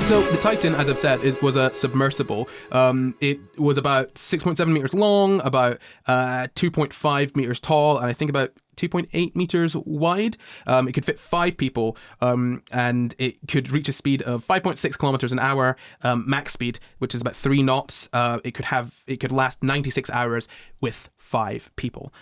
So the Titan, as I've said, was a submersible. It was about 6.7 meters long, about 2.5 meters tall, and I think about 2.8 meters wide. It could fit 5 people, and it could reach a speed of 5.6 kilometers an hour, max speed, which is about 3 knots. It could last 96 hours with 5 people.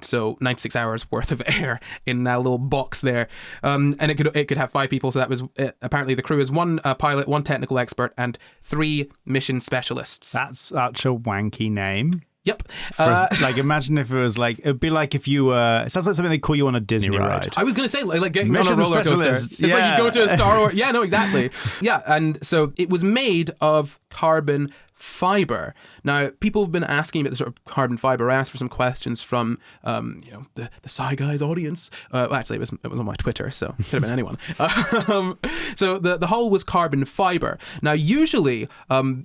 So 96 hours worth of air in that little box there. And it could have 5 people. So that was apparently the crew is 1 pilot, 1 technical expert, and 3 mission specialists. That's such a wanky name. Yep. Like, imagine if it was like, it'd be like if you it sounds like something they call you on a Disney ride. I was going to say, like getting Mission on a roller coaster. specialists, It's like yeah. you go to a Star Wars. Yeah, no, exactly. Yeah, and so it was made of carbon fiber. Now, people have been asking about the sort of carbon fiber. I asked for some questions from, the SCI GUYS audience. Actually, it was on my Twitter, so it could have been anyone. So the hull was carbon fiber. Now, usually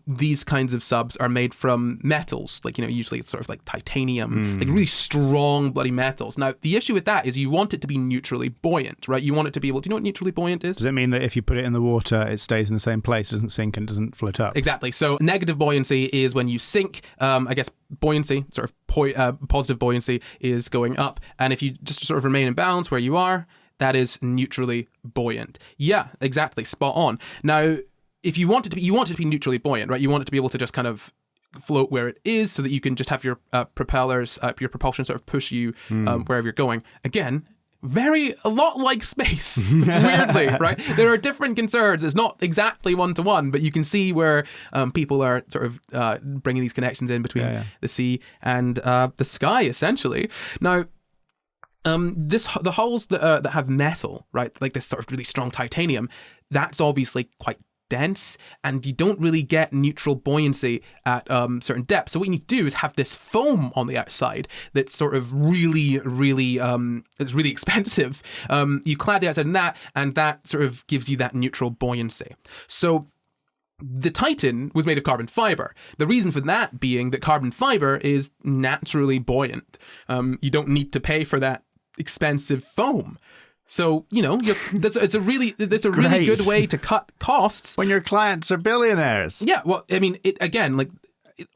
these kinds of subs are made from metals, like, usually it's sort of like titanium, like really strong bloody metals. Now, the issue with that is you want it to be neutrally buoyant, right? You want it to be able. Do you know what neutrally buoyant is? Does it mean that if you put it in the water, it stays in the same place, doesn't sink, and doesn't float up? Exactly. So negative buoyancy is when you sink. I guess buoyancy, sort of positive buoyancy, is going up. And if you just sort of remain in balance where you are, that is neutrally buoyant. Yeah, exactly. Spot on. Now, if you want it to be neutrally buoyant, right? You want it to be able to just kind of float where it is, so that you can just have your propellers, your propulsion sort of push you wherever you're going. Again, a lot like space, weirdly, right? There are different concerns. It's not exactly one-to-one, but you can see where people are sort of bringing these connections in between the sea and the sky, essentially. Now, the hulls that have metal, right, like this sort of really strong titanium, that's obviously quite dense, and you don't really get neutral buoyancy at certain depths. So what you need to do is have this foam on the outside that's sort of really, really, it's really expensive. You clad the outside in that, and that sort of gives you that neutral buoyancy. So the Titan was made of carbon fiber. The reason for that being that carbon fiber is naturally buoyant. You don't need to pay for that expensive foam. So, it's a really good way to cut costs. When your clients are billionaires. Yeah, well, I mean,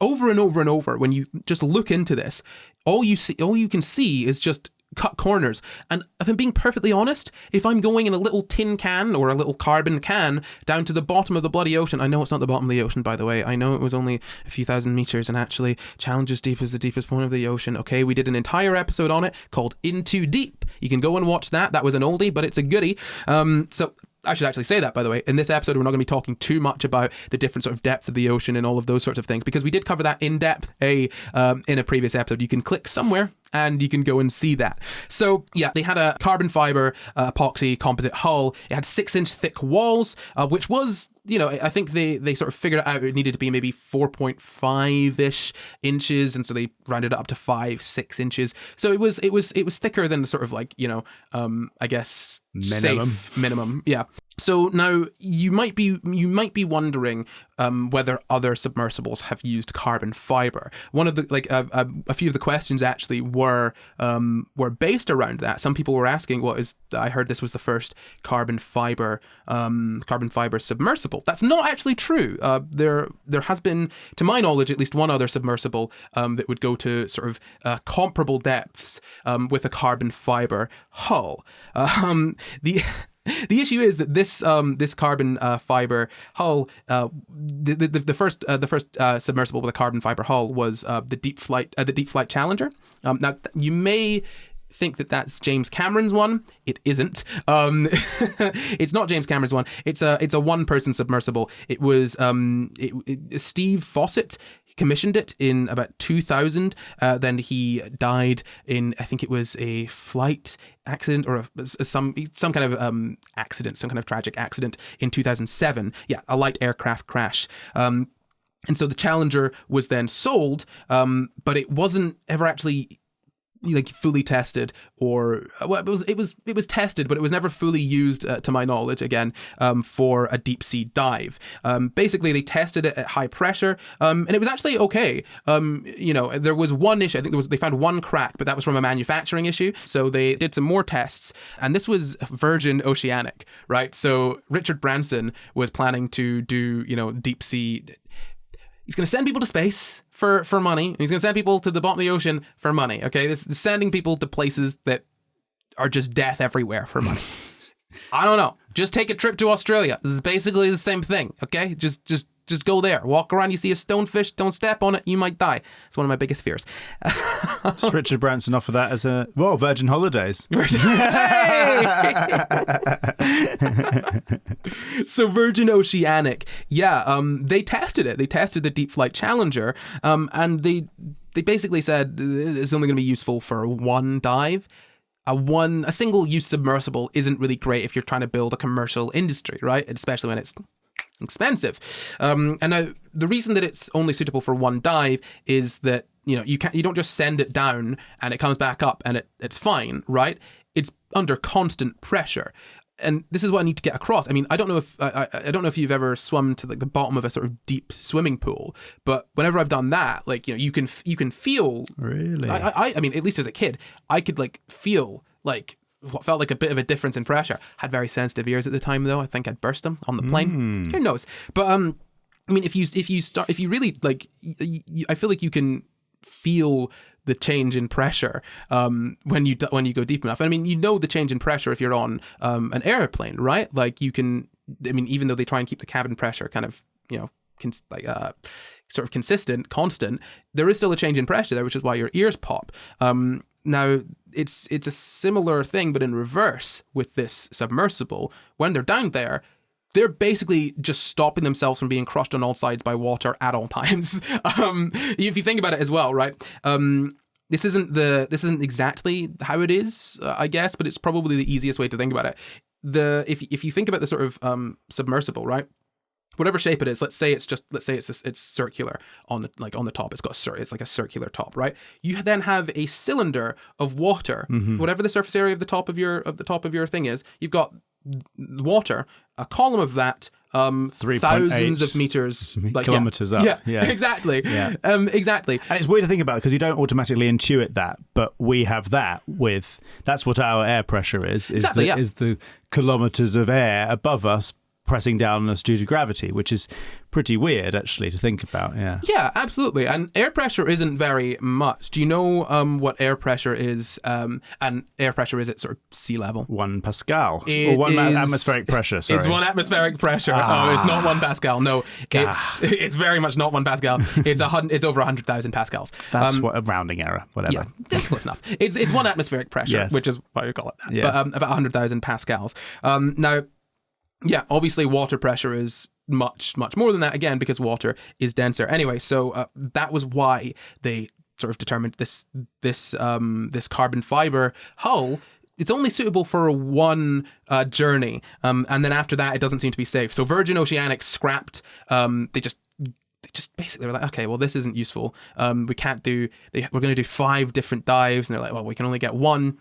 over and over and over, when you just look into this, all you can see is just cut corners. And if I'm being perfectly honest, if I'm going in a little tin can or a little carbon can down to the bottom of the bloody ocean, I know it's not the bottom of the ocean, by the way. I know it was only a few thousand meters, and actually Challenger's Deep is the deepest point of the ocean. Okay, we did an entire episode on it called Into Deep. You can go and watch that. That was an oldie, but it's a goodie. So I should actually say that, by the way. In this episode, we're not going to be talking too much about the different sort of depths of the ocean and all of those sorts of things, because we did cover that in depth in a previous episode. You can click somewhere and you can go and see that. So yeah, they had a carbon fiber epoxy composite hull. It had 6-inch thick walls, which was, I think they sort of figured out it needed to be maybe 4.5-ish inches, and so they rounded it up to 5-6 inches. So it was thicker than the sort of like, I guess safe minimum. Yeah. So now you might be wondering whether other submersibles have used carbon fiber. One of the a few of the questions actually were based around that. Some people were asking, I heard this was the first carbon fiber submersible. That's not actually true. There has been, to my knowledge, at least one other submersible that would go to sort of comparable depths with a carbon fiber hull. The issue is that this carbon fiber hull, the first submersible with a carbon fiber hull was the Deep Flight Challenger. Now you may think that that's James Cameron's one. It isn't. It's not James Cameron's one. It's a one-person submersible. It was Steve Fawcett commissioned it in about 2000. Then he died in, I think it was a flight accident or some kind of accident, some kind of tragic accident in 2007. Yeah, a light aircraft crash. And so the Challenger was then sold, but it wasn't ever actually like fully tested, or well, it was tested, but it was never fully used, to my knowledge, again, for a deep sea dive. Basically, they tested it at high pressure, and it was actually okay. There was one issue. I think they found one crack, but that was from a manufacturing issue. So they did some more tests, and this was Virgin Oceanic, right? So Richard Branson was planning to do, deep sea. He's going to send people to space for money. He's going to send people to the bottom of the ocean for money. Okay, this is sending people to places that are just death everywhere for money. I don't know. Just take a trip to Australia. This is basically the same thing. Okay, just go there. Walk around. You see a stonefish. Don't step on it. You might die. It's one of my biggest fears. Just Richard Branson offer that as Virgin Holidays. So Virgin Oceanic, they tested it. They tested the Deep Flight Challenger, and they basically said it's only going to be useful for one dive. A single use submersible isn't really great if you're trying to build a commercial industry, right? Especially when it's expensive. And now the reason that it's only suitable for one dive is that you don't just send it down and it comes back up and it's fine, right? It's under constant pressure. And this is what I need to get across. I mean, I don't know if you've ever swum to like the bottom of a sort of deep swimming pool, but whenever I've done that, like, you can feel. Really? I mean, at least as a kid, I could like feel like what felt like a bit of a difference in pressure. Had very sensitive ears at the time, though. I think I'd burst them on the plane. Who knows? But I mean, if you really like, I feel like you can feel the change in pressure when you go deep enough. I mean, the change in pressure if you're on an airplane, right? Like you can. I mean, even though they try and keep the cabin pressure kind of sort of constant, there is still a change in pressure there, which is why your ears pop. Now it's a similar thing, but in reverse with this submersible. When they're down there, they're basically just stopping themselves from being crushed on all sides by water at all times. If you think about it as well, right? This isn't exactly how it is, I guess, but it's probably the easiest way to think about it. If you think about the sort of submersible, right? Whatever shape it is, let's say it's circular on the top. It's like a circular top, right? You then have a cylinder of water, whatever the surface area of the top of your thing is. You've got water, a column of that, thousands of meters, kilometers up. Yeah, exactly. Yeah. Exactly. And it's weird to think about because you don't automatically intuit that, but we have that that's what our air pressure is the kilometers of air above us pressing down on us due to gravity, which is pretty weird actually to think about. Yeah, absolutely. And air pressure isn't very much. Do you know what air pressure is? And air pressure is at sort of sea level. 1 Pascal. Or 1 atmospheric pressure, sorry. It's 1 atmospheric pressure. Oh, it's not 1 Pascal. No, it's very much not 1 Pascal. It's over 100,000 pascals. That's what a rounding error, whatever. Yeah, that's close enough. It's 1 atmospheric pressure, yes. which is why we call it that. Yes. But about 100,000 pascals. Now, yeah, obviously water pressure is much, much more than that, again, because water is denser. Anyway, so that was why they sort of determined this carbon fiber hull. It's only suitable for one journey, and then after that, it doesn't seem to be safe. So Virgin Oceanic scrapped. They just basically were like, okay, well, this isn't useful. We can't do. We're going to do 5 different dives, and they're like, well, we can only get 1.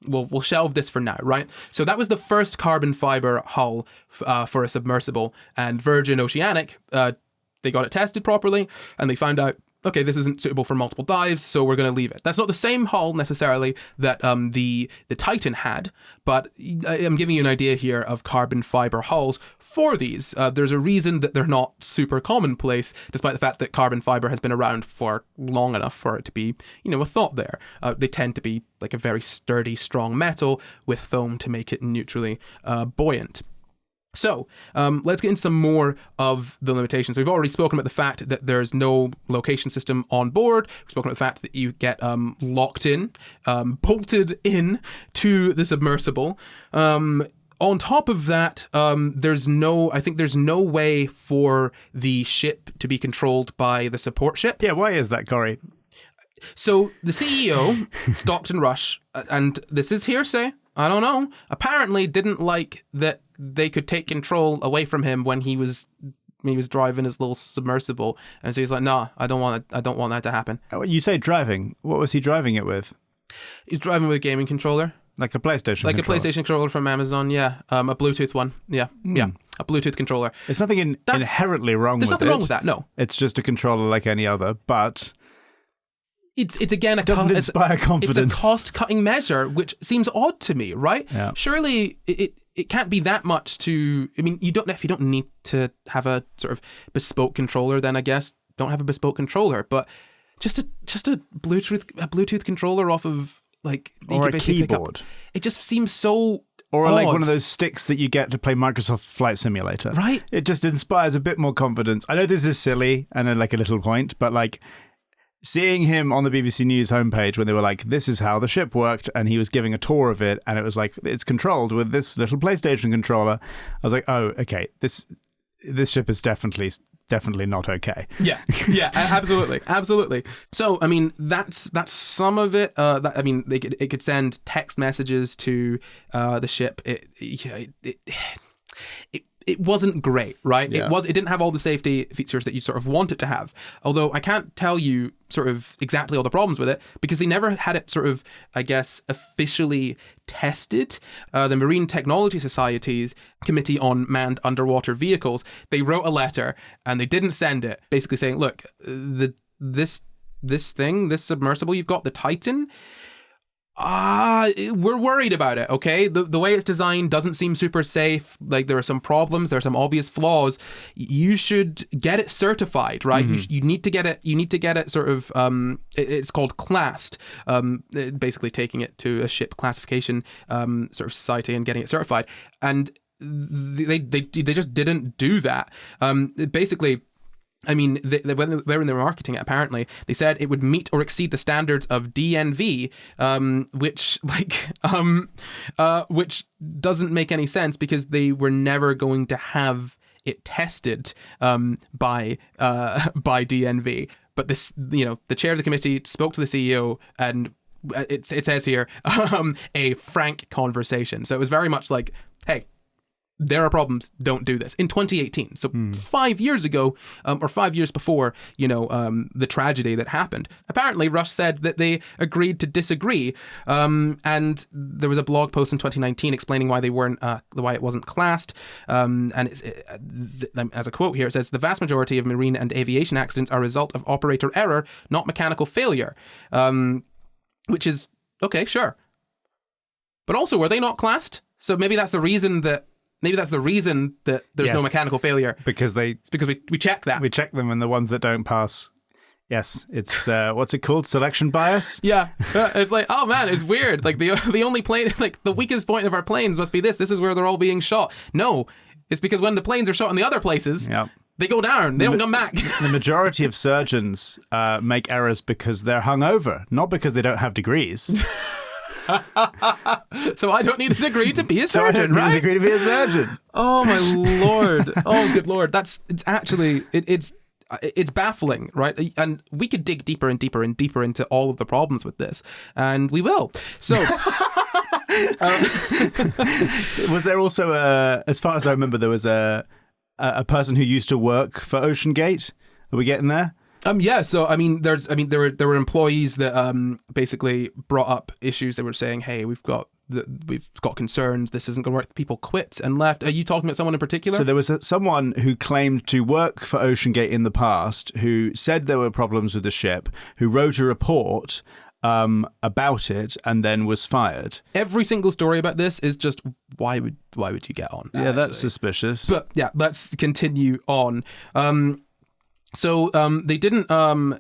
We'll shelve this for now, right? So that was the first carbon fiber hull for a submersible, and Virgin Oceanic, they got it tested properly, and they found out, okay, this isn't suitable for multiple dives, so we're going to leave it. That's not the same hull necessarily that the Titan had, but I'm giving you an idea here of carbon fiber hulls for these. There's a reason that they're not super commonplace, despite the fact that carbon fiber has been around for long enough for it to be, a thought there. They tend to be like a very sturdy, strong metal with foam to make it neutrally buoyant. So let's get into some more of the limitations. We've already spoken about the fact that there's no location system on board. We've spoken about the fact that you get locked in, bolted in to the submersible. On top of that, there's no way for the ship to be controlled by the support ship. Yeah, why is that, Corey? So the CEO, Stockton Rush, and this is hearsay, I don't know, apparently didn't like that they could take control away from him when he was driving his little submersible, and so he's like, "No, I don't want that to happen." You say driving. What was he driving it with? He's driving with a gaming controller. Like a PlayStation Like controller. a PlayStation controller from Amazon, yeah. A Bluetooth one, yeah. Yeah, a Bluetooth controller. There's nothing inherently wrong with it. There's nothing wrong with that, no. It's just a controller like any other, but... It's again, it doesn't inspire confidence. It's a cost-cutting measure, which seems odd to me, right? Yeah. Surely it can't be that much to... I mean, if you don't need to have a sort of bespoke controller, then I guess don't have a bespoke controller. But just a Bluetooth controller off of like... Or a keyboard. It just seems so... Or odd. like one of those sticks that you get to play Microsoft Flight Simulator. Right. It just inspires a bit more confidence. I know this is silly and like a little point, but like... Seeing him on the BBC News homepage when they were like, this is how the ship worked, and he was giving a tour of it, and it was like, it's controlled with this little PlayStation controller. I was like, oh, okay, this ship is definitely not okay. Yeah, absolutely. So, I mean, that's some of it. It could send text messages to the ship. It wasn't great, right? Yeah. It didn't have all the safety features that you sort of want it to have. Although I can't tell you sort of exactly all the problems with it because they never had it sort of, I guess, officially tested. The Marine Technology Society's Committee on Manned Underwater Vehicles, they wrote a letter and they didn't send it, basically saying, look, this submersible you've got, the Titan, we're worried about it, okay? The way it's designed doesn't seem super safe. Like, there are some problems, there are some obvious flaws. You should get it certified, right? Mm-hmm. You need to get it sort of, it's called classed, basically taking it to a ship classification sort of society and getting it certified. And they just didn't do that. Basically, I mean, when they were marketing it, apparently, they said it would meet or exceed the standards of DNV, which doesn't make any sense because they were never going to have it tested by DNV. But this, the chair of the committee spoke to the CEO, and it says here a frank conversation. So it was very much like, hey, there are problems, don't do this. In 2018, so 5 years ago, or 5 years before, the tragedy that happened. Apparently, Rush said that they agreed to disagree, and there was a blog post in 2019 explaining why why it wasn't classed. And as a quote here, it says, "The vast majority of marine and aviation accidents are a result of operator error, not mechanical failure," which is okay, sure. But also, were they not classed? So maybe that's the reason that. Maybe that's the reason that there's no mechanical failure. It's because we check that. We check them, and the ones that don't pass, yes, it's what's it called? Selection bias? Yeah. It's like, oh man, it's weird. Like the only plane, like the weakest point of our planes must be this. This is where they're all being shot. No, it's because when the planes are shot in the other places, they go down. They don't come back. The majority of surgeons make errors because they're hungover, not because they don't have degrees. So I don't need a degree to be a surgeon, right? I don't need a degree to be a surgeon. Oh my lord! Oh good lord! It's baffling, right? And we could dig deeper and deeper and deeper into all of the problems with this, and we will. So, was there also as far as I remember, there was a person who used to work for OceanGate? Are we getting there? Yeah, so there were employees that basically brought up issues. They were saying, "Hey, we've got concerns. This isn't going to work." People quit and left. Are you talking about someone in particular? So there was someone who claimed to work for OceanGate in the past, who said there were problems with the ship, who wrote a report about it, and then was fired. Every single story about this is just why would you get on? Yeah, that's suspicious. But yeah, let's continue on. So they didn't, they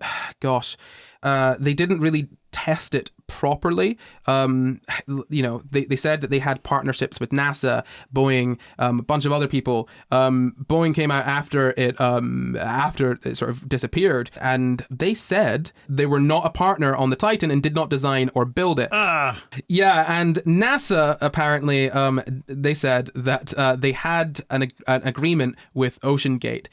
didn't really test it properly. They said that they had partnerships with NASA, Boeing, a bunch of other people. Boeing came out after it sort of disappeared, and they said they were not a partner on the Titan and did not design or build it. Yeah, and NASA apparently they said that they had an agreement with OceanGate.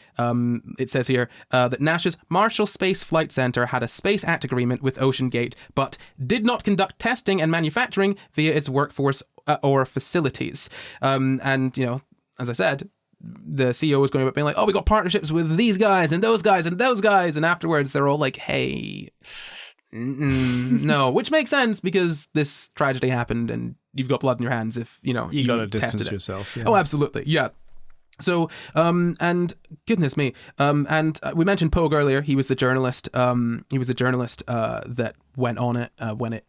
It says here that NASA's Marshall Space Flight Center had a Space Act agreement with OceanGate, but did not conduct testing and manufacturing via its workforce or facilities. And, as I said, the CEO was going about being like, oh, we got partnerships with these guys and those guys and those guys. And afterwards, they're all like, hey, No, which makes sense because this tragedy happened and you've got blood in your hands if, you got to distance yourself. Yeah. Oh, absolutely. Yeah. So, and goodness me, and we mentioned Pogue earlier. He was the journalist. That went on it when it,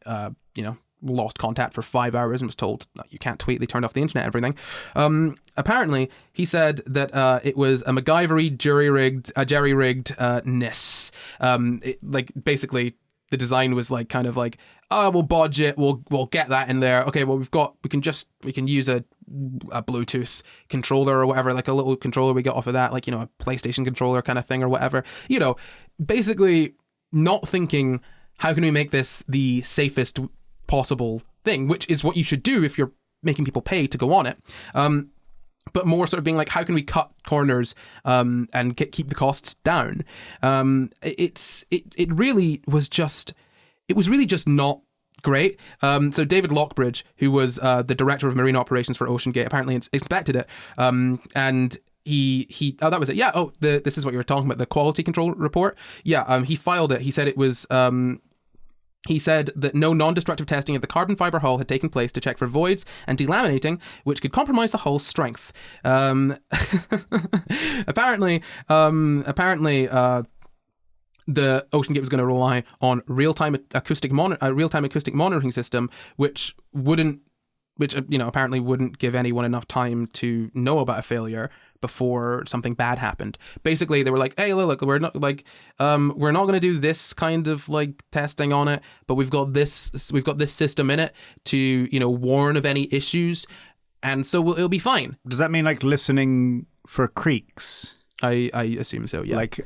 lost contact for 5 hours and was told, no, you can't tweet. They turned off the internet and everything. Apparently, he said that it was a MacGyvery jerry-rigged-ness. Basically, the design was like kind of like, oh, we'll bodge it. We'll get that in there. Okay, well, we can use a Bluetooth controller or whatever, like a little controller we got off of that, like, a PlayStation controller kind of thing or whatever. Basically not thinking, how can we make this the safest possible thing, which is what you should do if you're making people pay to go on it. But more sort of being like, how can we cut corners and keep the costs down? It was really just not great. So David Lockbridge, who was the director of marine operations for OceanGate, apparently inspected it, and he that was it. Yeah. Oh, this is what you were talking about, the quality control report. Yeah. He filed it. He said it was. He said that no non-destructive testing of the carbon fiber hull had taken place to check for voids and delaminating, which could compromise the hull's strength. Apparently, the OceanGate was going to rely on real-time acoustic monitoring system, which apparently wouldn't give anyone enough time to know about a failure before something bad happened. Basically, they were like, "Hey, look, we're not going to do this kind of like testing on it, but we've got this system in it to warn of any issues, and so it'll be fine." Does that mean like listening for creaks? I assume so. Yeah. Like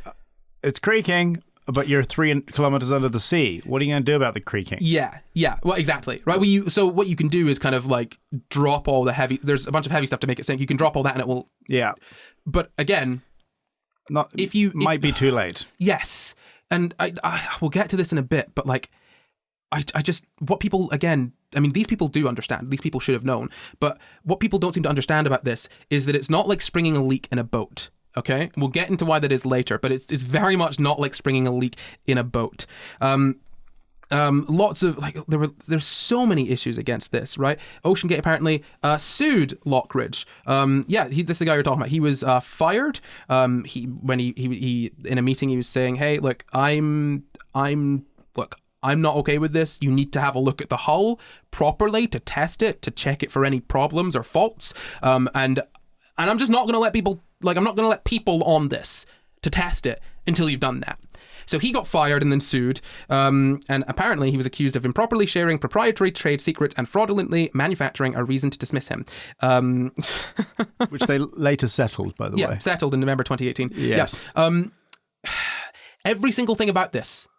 it's creaking, but you're 3 kilometers under the sea. What are you going to do about the creaking? Yeah. Well, exactly. Right. So what you can do is kind of like drop all the heavy. There's a bunch of heavy stuff to make it sink. You can drop all that, and it will. Yeah. But again, might be too late. Yes, and I will get to this in a bit. But like, I just what people again. I mean, these people do understand. These people should have known. But what people don't seem to understand about this is that it's not like springing a leak in a boat. Okay, we'll get into why that is later, but it's very much not like springing a leak in a boat. Lots of there's so many issues against this, right? OceanGate apparently sued Lockridge. This is the guy you're talking about. He was fired. He in a meeting he was saying, "Hey, look, I'm not okay with this. You need to have a look at the hull properly to test it, to check it for any problems or faults. And I'm just not going to let people, I'm not going to let people on this to test it until you've done that." So he got fired and then sued. And apparently he was accused of improperly sharing proprietary trade secrets and fraudulently manufacturing a reason to dismiss him. Which they later settled, by the way. Yeah, settled in November 2018. Yes. Yeah. Every single thing about this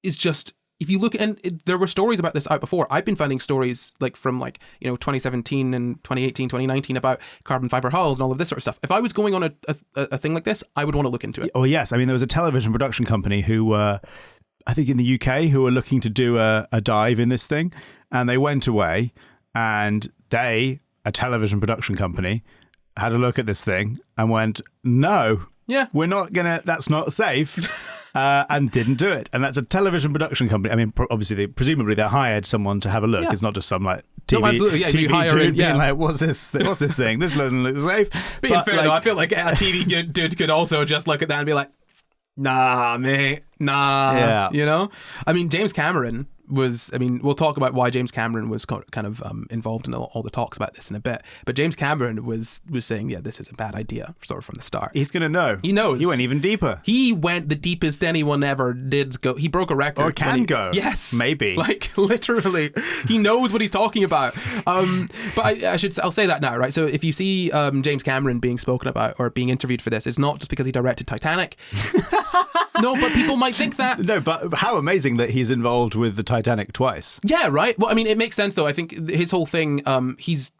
is just... If you look, and there were stories about this out before. I've been finding stories from 2017 and 2018, 2019 about carbon fiber hulls and all of this sort of stuff. If I was going on a thing like this, I would want to look into it. Oh yes, I mean there was a television production company who, I think in the UK, who were looking to do a dive in this thing, and they went away, and a television production company, had a look at this thing and went, "No, yeah, we're not gonna. That's not safe." And didn't do it. And that's a television production company. I mean, obviously, presumably they hired someone to have a look. Yeah. It's not just some TV, absolutely. Yeah, TV dude being like, what's this thing? This doesn't look safe. Being fair, though, I feel like a TV dude could also just look at that and be like, nah, mate, nah. Yeah. I mean, James Cameron we'll talk about why James Cameron was kind of involved in all the talks about this in a bit. But James Cameron was saying, yeah, this is a bad idea, sort of from the start. He's going to know. He knows. He went even deeper. He went the deepest anyone ever did go. He broke a record. Or can go. Yes. Maybe. Like, literally. He knows what he's talking about. But I'll say that now, right? So if you see James Cameron being spoken about or being interviewed for this, it's not just because he directed Titanic. No, but people might think that. No, but how amazing that he's involved with the Titanic twice. Yeah, right. Well, I mean, it makes sense though. I think his whole thing, he's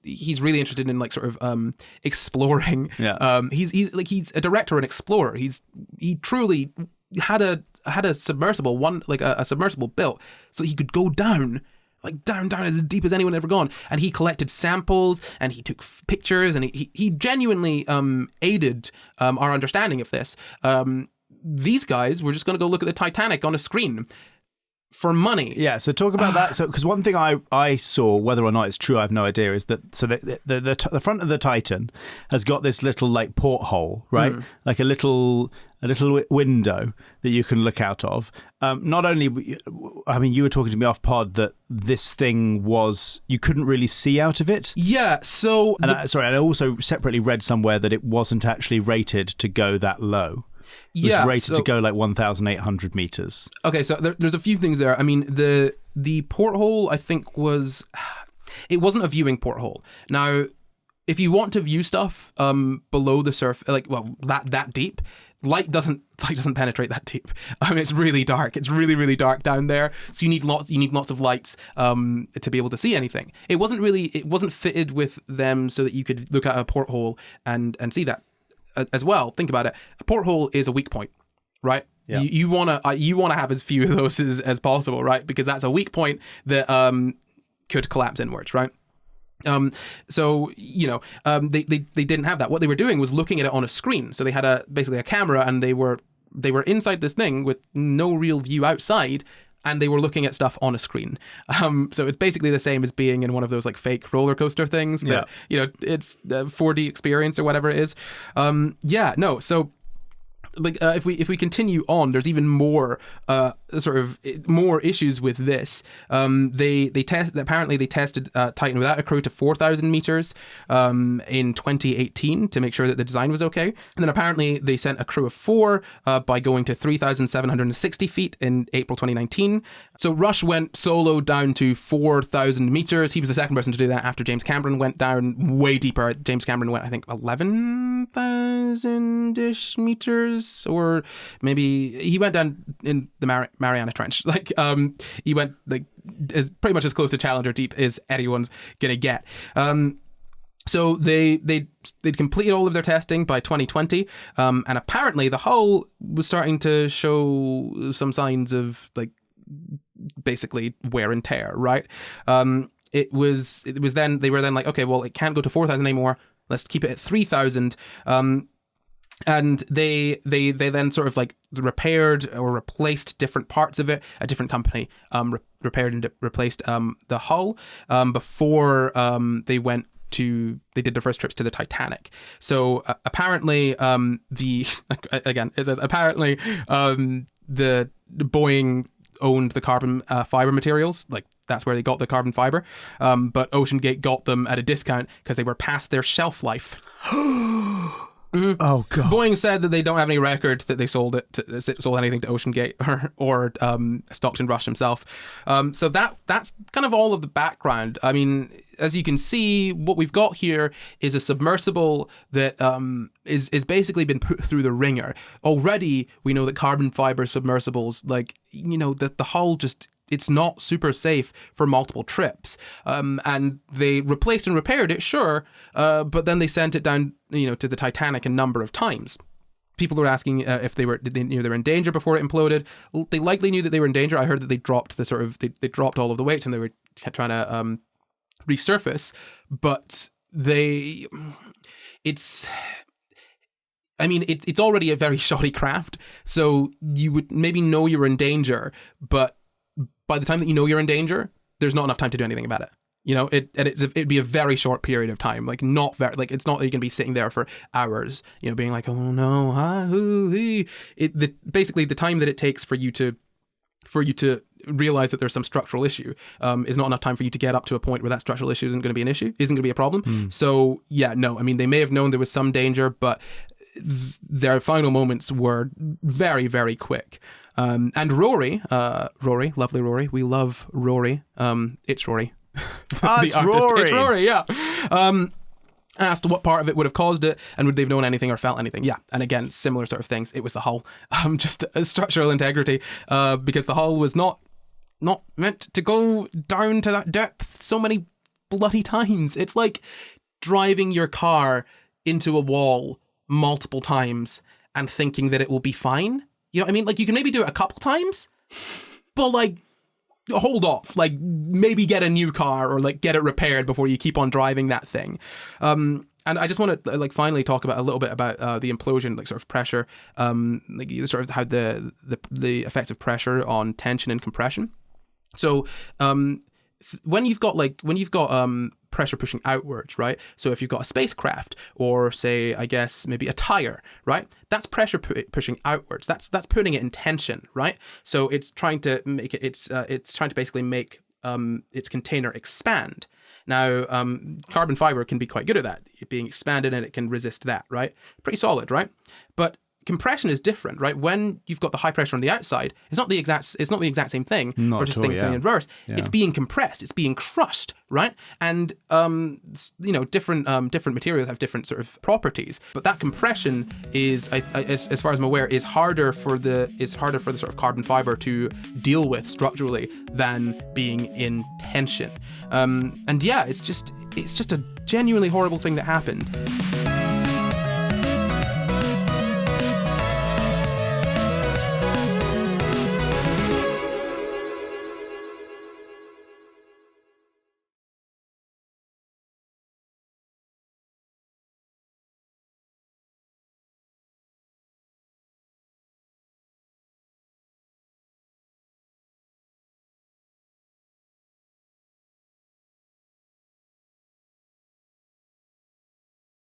really interested in exploring. Yeah. He's a director and explorer. He truly had a submersible a submersible built so he could go down as deep as anyone had ever gone. And he collected samples and he took pictures and he genuinely aided our understanding of this. These guys were just going to go look at the Titanic on a screen. for money. Yeah, so talk about that. So, because one thing I saw, whether or not it's true, I have no idea, is that the front of the Titan has got this little like porthole, right? Like a little window that you can look out of. Not only, I mean, you were talking to me off pod that this thing you couldn't really see out of it. Yeah, so... And I also separately read somewhere that it wasn't actually rated to go that low. It was rated to go like 1,800 meters. Okay, so there's a few things there. I mean, the porthole, I think, it wasn't a viewing porthole. Now, if you want to view stuff below the surface, like, well, that deep, light doesn't penetrate that deep. It's really dark. It's really, really dark down there. So you need lots of lights to be able to see anything. It wasn't fitted with them so that you could look at a porthole and see that as well. Think about it. A porthole is a weak point, right? Yeah. You wanna have as few of those as possible, right? Because that's a weak point that could collapse inwards, right? So they didn't have that. What they were doing was looking at it on a screen. So they had basically a camera, and they were inside this thing with no real view outside, and they were looking at stuff on a screen. So it's basically the same as being in one of those like fake roller coaster things that, it's a 4D experience or whatever it is. So like if we continue on, there's even more more issues with this. Apparently they tested Titan without a crew to 4,000 meters in 2018 to make sure that the design was okay, and then apparently they sent a crew of 4 by going to 3,760 feet in April 2019. So Rush went solo down to 4,000 meters. He was the second person to do that after James Cameron went down way deeper. James Cameron went, I think, 11,000-ish meters, or maybe he went down in the Mariana Trench. Like he went like as pretty much as close to Challenger deep as anyone's gonna get. So they'd completed all of their testing by 2020, and apparently the hull was starting to show some signs of like basically wear and tear, right? It was then they were then like, okay, well, it can't go to 4,000 anymore. Let's keep it at 3,000. And they then sort of like repaired or replaced different parts of it. A different company repaired and replaced the hull before they did their first trips to the Titanic. So apparently it says apparently the Boeing owned the carbon fiber materials, like that's where they got the carbon fiber, but OceanGate got them at a discount because they were past their shelf life. Mm-hmm. Oh god! Boeing said that they don't have any record that they sold anything to OceanGate or Stockton Rush himself. So that's kind of all of the background. I mean, as you can see, what we've got here is a submersible that is basically been put through the ringer. Already, we know that carbon fiber submersibles, like that the hull just. It's not super safe for multiple trips. And they replaced and repaired it, sure, but then they sent it down, to the Titanic a number of times. People were asking if they knew they were in danger before it imploded. Well, they likely knew that they were in danger. I heard that they dropped they dropped all of the weights and they were trying to resurface, but it's already a very shoddy craft, so you would maybe know you're in danger, but by the time that you know you're in danger, there's not enough time to do anything about it. It'd be a very short period of time. Like not very, like it's not that you can be sitting there for hours, being like, oh no, basically the time that it takes for you to realize that there's some structural issue is not enough time for you to get up to a point where that structural issue isn't going to be an issue, isn't going to be a problem. So yeah, no, I mean, they may have known there was some danger, but their final moments were very, very quick. And Rory, lovely Rory, we love Rory. It's Rory. It's Rory. It's Rory, yeah. Asked what part of it would have caused it, and would they have known anything or felt anything? Yeah, and again, similar sort of things. It was the hull, just structural integrity, because the hull was not meant to go down to that depth so many bloody times. It's like driving your car into a wall multiple times and thinking that it will be fine. You know what I mean? Like, you can maybe do it a couple times, but like, hold off. Like, maybe get a new car or like get it repaired before you keep on driving that thing. And I just want to like finally talk about a little bit about the implosion, like sort of pressure, like sort of how the effects of pressure on tension and compression. So when you've got pressure pushing outwards, right? So if you've got a spacecraft, or say, I guess maybe a tire, right? That's pressure pushing outwards. That's putting it in tension, right? So it's trying to make it. It's trying to basically make its container expand. Now, carbon fiber can be quite good at that, it being expanded, and it can resist that, right? Pretty solid, right? But compression is different, right? When you've got the high pressure on the outside, it's not the exact same thing. Or just things in reverse. Yeah. It's being compressed. It's being crushed, right? And different materials have different sort of properties. But that compression is, as far as I'm aware, is harder for the sort of carbon fiber to deal with structurally than being in tension. And yeah, it's just a genuinely horrible thing that happened.